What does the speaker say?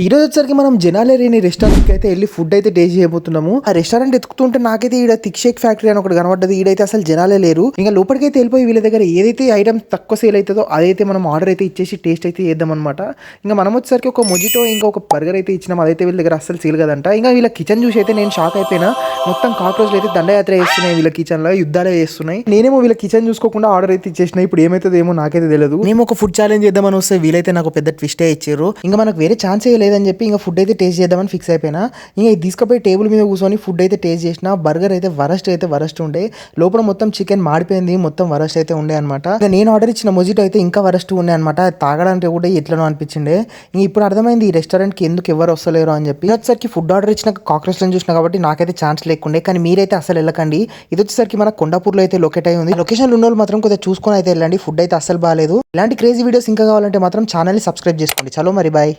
ఈ రోజు వచ్చరికి మనం జనాలేని రెస్టారెంట్ కి అయితే వెళ్ళి ఫుడ్ అయితే టేస్ట్ చేయబోతున్నాము. ఆ రెస్టారెంట్ ఎత్తుకుతుంటే నాకైతే ఈడ థిక్ షేక్ ఫ్యాక్టరీ అని ఒకటి కనబడ్డది. ఈడైతే అసలు జనాలే లేరు. ఇంకా లోపలికైతే వెళ్ళిపోయి వీళ్ళ దగ్గర ఏదైతే ఐటమ్ తక్కువ సేల్ అవుతుందో అదైతే మనం ఆర్డర్ అయితే ఇచ్చేసి టేస్ట్ అయితే చేద్దాం అనమాట. ఇంకా మనం వచ్చేసరికి ఒక మొజిటో ఇంకా ఒక బర్గర్ అయితే ఇచ్చినాం. అదైతే వీళ్ళ దగ్గర అసలు సేల్ కదంట. ఇంకా వీళ్ళ కిచెన్ చూసి అయితే నేను షాక్ అయిపోయినా. మొత్తం కాక్రోచ్లు అయితే దండయాత్ర చేస్తున్నాయి వీళ్ళ కిచెన్ లో, యుద్ధాలే చేస్తున్నాయి. నేనేమో వీళ్ళ కిచెన్ చూసుకోకుండా ఆర్డర్ అయితే ఇచ్చేసిన. ఇప్పుడు ఏమైతుందో ఏమో నాకైతే తెలియదు. మేము ఒక ఫుడ్ ఛాలెంజ్ చేద్దామని వస్తే వీలైతే నాకు పెద్ద ట్విస్టే ఇచ్చారు. ఇంకా మనకు వేరే ఛాన్స్ లేదని చెప్పి ఇంకా ఫుడ్ అయితే టేస్ట్ చేద్దామని ఫిక్స్ అయిపోయినా. ఇంకా ఇది తీసుకుపోయి టేబుల్ మీద కూర్చొని ఫుడ్ అయితే టేస్ట్ చేసిన. బర్గర్ అయితే వరస్ట్ ఉండే. లోపల మొత్తం చికెన్ మాడిపోయింది, మొత్తం వరస్ట్ అయితే ఉండే అనమాట. నేను ఆర్డర్ ఇచ్చిన మొజిటో అయితే ఇంకా వరస్ట్ ఉండే అనమాట. తాగడానికి కూడా ఎట్లనో అనిపించిండే. ఇంక ఇప్పుడు అర్థమైంది ఈ రెస్టారెంట్ కి ఎందుకు ఎవరు వస్తలేరు అని చెప్పి. వచ్చేసరికి ఫుడ్ ఆర్డర్ ఇచ్చిన కాక్రోచ్ చూసిన కాబట్టి నాకైతే ఛాన్స్ లేకుండే. కానీ మీరైతే అసలు వెళ్ళకండి. ఇది వచ్చేసరికి మన కొండాపూర్లో అయితే లొకేట్ అయి ఉంది. లొకేషన్ ఉన్న వాళ్ళు మాత్రం కొద్దిగా చూసుకొని అయితే వెళ్ళండి. ఫుడ్ అయితే అసలు బాగాలేదు. ఇలాంటి క్రేజీ వీడియోస్ ఇంకా కావాలంటే మాత్రం ఛానల్ ని సబ్స్క్రైబ్ చేసుకోండి. చలో మరి బాయ్.